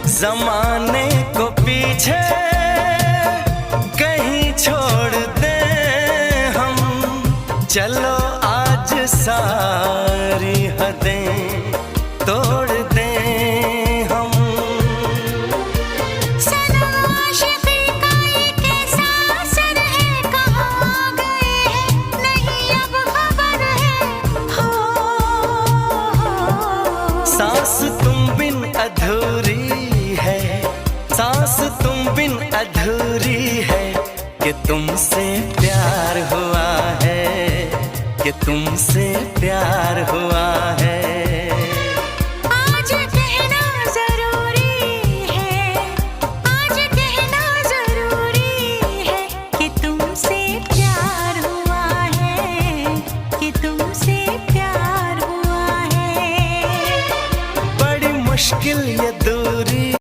जमाने को पीछे कहीं छोड़ दे हम, चलो आज सारी हदें तोड़ दे हम। सनम आशिक़ी का ये कैसा असर है, कहाँ गए हैं नहीं अब खबर है। हो सांस तुम बिन अधूरी है, सांस तुम बिन अधूरी है, कि तुमसे प्यार हुआ है, कि तुमसे प्यार हुआ